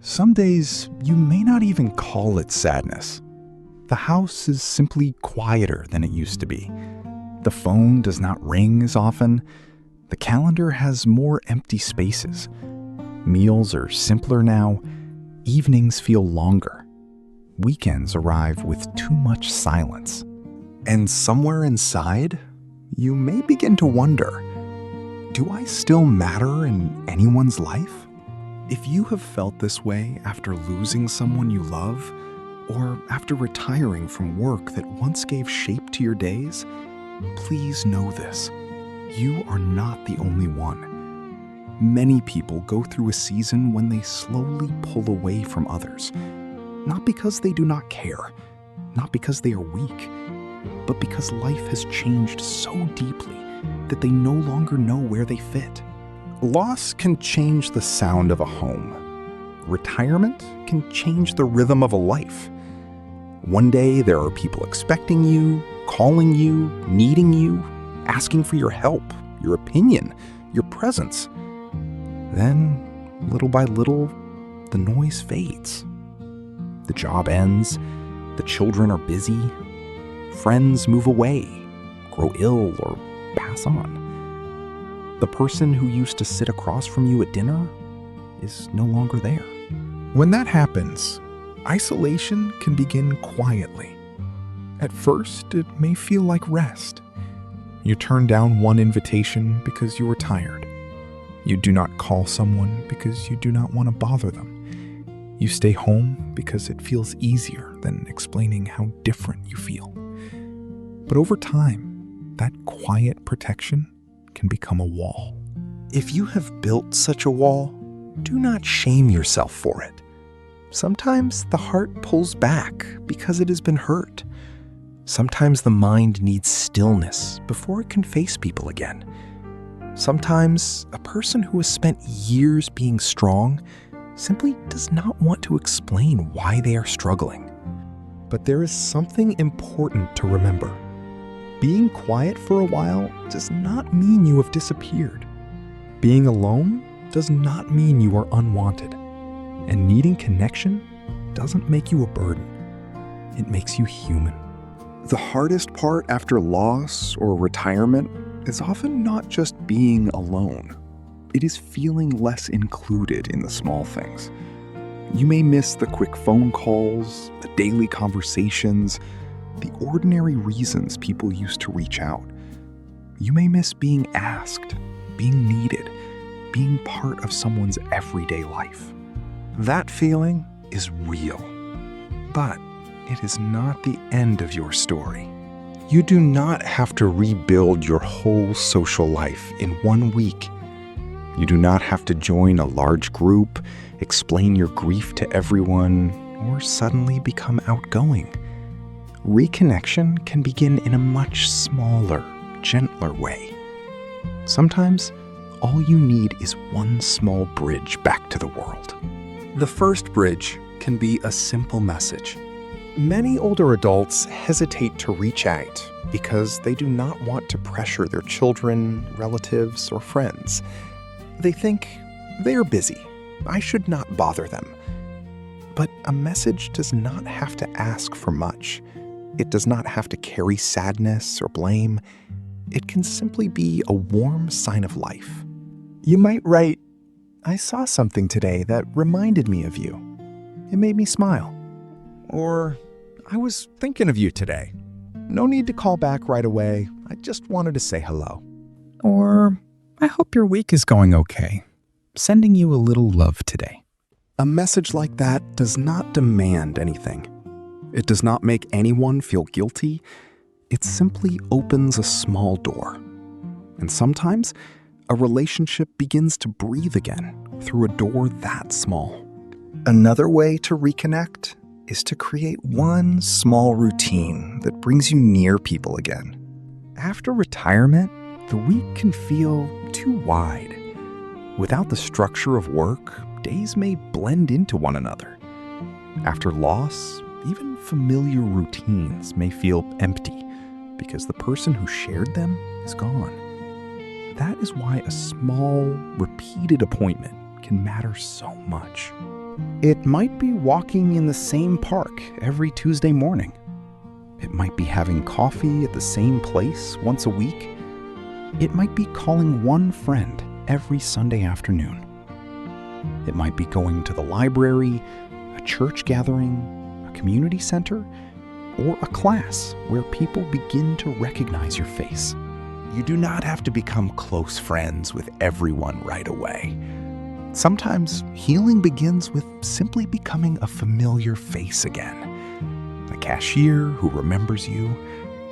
Some days, you may not even call it sadness. The house is simply quieter than it used to be. The phone does not ring as often. The calendar has more empty spaces. Meals are simpler now. Evenings feel longer. Weekends arrive with too much silence. And somewhere inside, you may begin to wonder, do I still matter in anyone's life? If you have felt this way after losing someone you love, or after retiring from work that once gave shape to your days, please know this. You are not the only one. Many people go through a season when they slowly pull away from others, not because they do not care, not because they are weak, but because life has changed so deeply that they no longer know where they fit. Loss can change the sound of a home. Retirement can change the rhythm of a life. One day there are people expecting you, calling you, needing you, asking for your help, your opinion, your presence. Then, little by little, the noise fades. The job ends, the children are busy, friends move away, grow ill, or pass on. The person who used to sit across from you at dinner is no longer there. When that happens, isolation can begin quietly. At first, it may feel like rest. You turn down one invitation because you are tired. You do not call someone because you do not want to bother them. You stay home because it feels easier than explaining how different you feel. But over time, that quiet protection can become a wall. If you have built such a wall, do not shame yourself for it. Sometimes the heart pulls back because it has been hurt. Sometimes the mind needs stillness before it can face people again. Sometimes a person who has spent years being strong simply does not want to explain why they are struggling. But there is something important to remember. Being quiet for a while does not mean you have disappeared. Being alone does not mean you are unwanted. And needing connection doesn't make you a burden. It makes you human. The hardest part after loss or retirement is often not just being alone. It is feeling less included in the small things. You may miss the quick phone calls, the daily conversations, the ordinary reasons people used to reach out. You may miss being asked, being needed, being part of someone's everyday life. That feeling is real, but it is not the end of your story. You do not have to rebuild your whole social life in 1 week. You do not have to join a large group, explain your grief to everyone, or suddenly become outgoing. Reconnection can begin in a much smaller, gentler way. Sometimes, all you need is one small bridge back to the world. The first bridge can be a simple message. Many older adults hesitate to reach out because they do not want to pressure their children, relatives, or friends. They think, they are busy. I should not bother them. But a message does not have to ask for much. It does not have to carry sadness or blame. It can simply be a warm sign of life. You might write, I saw something today that reminded me of you. It made me smile. Or, I was thinking of you today. No need to call back right away. I just wanted to say hello. Or, I hope your week is going okay. Sending you a little love today. A message like that does not demand anything. It does not make anyone feel guilty. It simply opens a small door. And sometimes, a relationship begins to breathe again through a door that small. Another way to reconnect is to create one small routine that brings you near people again. After retirement, the week can feel too wide. Without the structure of work, days may blend into one another. After loss, even familiar routines may feel empty because the person who shared them is gone. That is why a small, repeated appointment can matter so much. It might be walking in the same park every Tuesday morning. It might be having coffee at the same place once a week. It might be calling one friend every Sunday afternoon. It might be going to the library, a church gathering, a community center, or a class where people begin to recognize your face. You do not have to become close friends with everyone right away. Sometimes healing begins with simply becoming a familiar face again. A cashier who remembers you,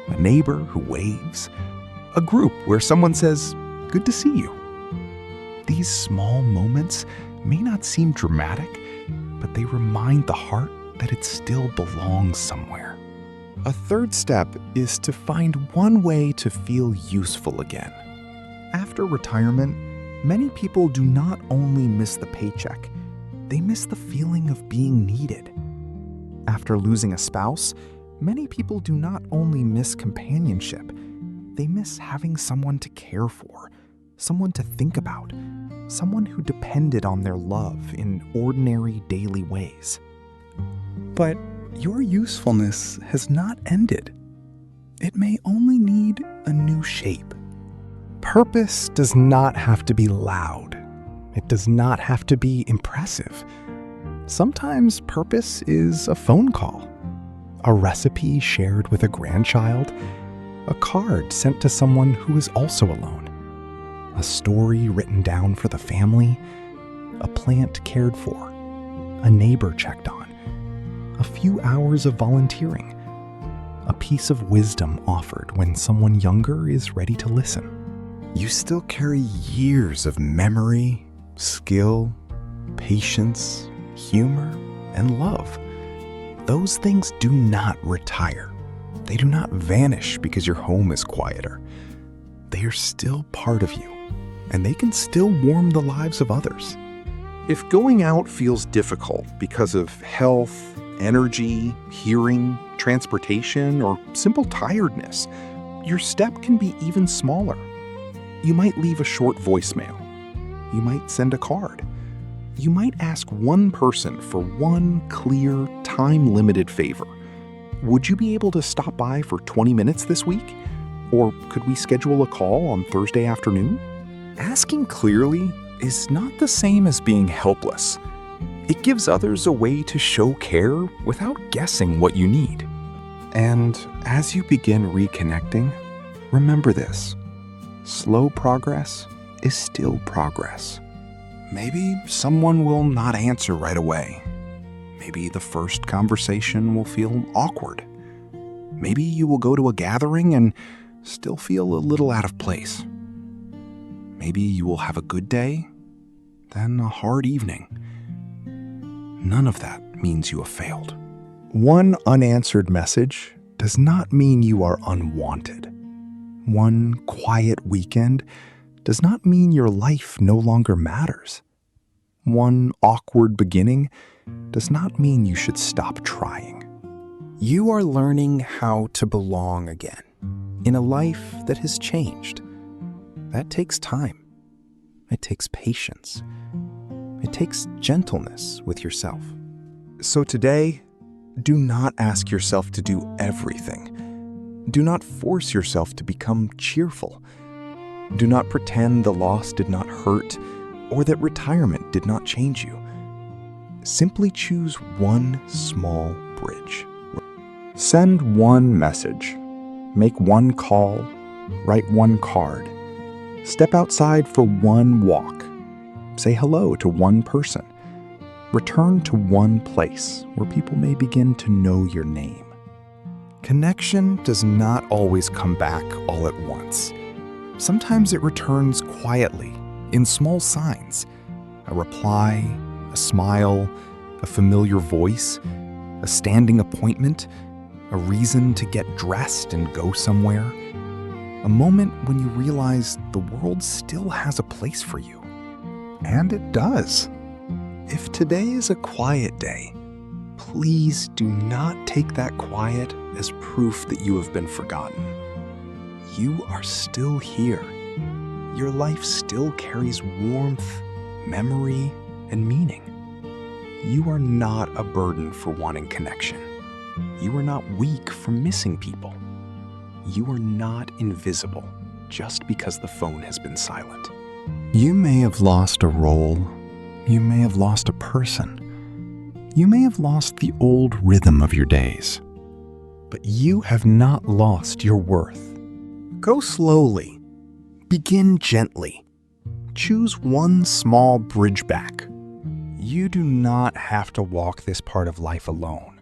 a neighbor who waves, a group where someone says, "Good to see you." These small moments may not seem dramatic, but they remind the heart that it still belongs somewhere. A third step is to find one way to feel useful again. After retirement, many people do not only miss the paycheck, they miss the feeling of being needed. After losing a spouse, many people do not only miss companionship, they miss having someone to care for, someone to think about, someone who depended on their love in ordinary daily ways. But your usefulness has not ended. It may only need a new shape. Purpose does not have to be loud. It does not have to be impressive. Sometimes purpose is a phone call, a recipe shared with a grandchild, a card sent to someone who is also alone, a story written down for the family, a plant cared for, a neighbor checked on, a few hours of volunteering, a piece of wisdom offered when someone younger is ready to listen. You still carry years of memory, skill, patience, humor, and love. Those things do not retire. They do not vanish because your home is quieter. They are still part of you, and they can still warm the lives of others. If going out feels difficult because of health, energy, hearing, transportation, or simple tiredness, your step can be even smaller. You might leave a short voicemail. You might send a card. You might ask one person for one clear, time-limited favor. Would you be able to stop by for 20 minutes this week? Or could we schedule a call on Thursday afternoon? Asking clearly is not the same as being helpless. It gives others a way to show care without guessing what you need. And as you begin reconnecting, remember this. Slow progress is still progress. Maybe someone will not answer right away. Maybe the first conversation will feel awkward. Maybe you will go to a gathering and still feel a little out of place. Maybe you will have a good day, then a hard evening. None of that means you have failed. One unanswered message does not mean you are unwanted. One quiet weekend does not mean your life no longer matters. One awkward beginning does not mean you should stop trying. You are learning how to belong again in a life that has changed. That takes time. It takes patience. It takes gentleness with yourself. So today, do not ask yourself to do everything. Do not force yourself to become cheerful. Do not pretend the loss did not hurt or that retirement did not change you. Simply choose one small bridge. Send one message. Make one call. Write one card. Step outside for one walk. Say hello to one person. Return to one place where people may begin to know your name. Connection does not always come back all at once. Sometimes it returns quietly, in small signs. A reply, a smile, a familiar voice, a standing appointment, a reason to get dressed and go somewhere. A moment when you realize the world still has a place for you. And it does. If today is a quiet day, please do not take that quiet as proof that you have been forgotten. You are still here. Your life still carries warmth, memory, and meaning. You are not a burden for wanting connection. You are not weak for missing people. You are not invisible just because the phone has been silent. You may have lost a role. You may have lost a person. You may have lost the old rhythm of your days. But you have not lost your worth. Go slowly. Begin gently. Choose one small bridge back. You do not have to walk this part of life alone.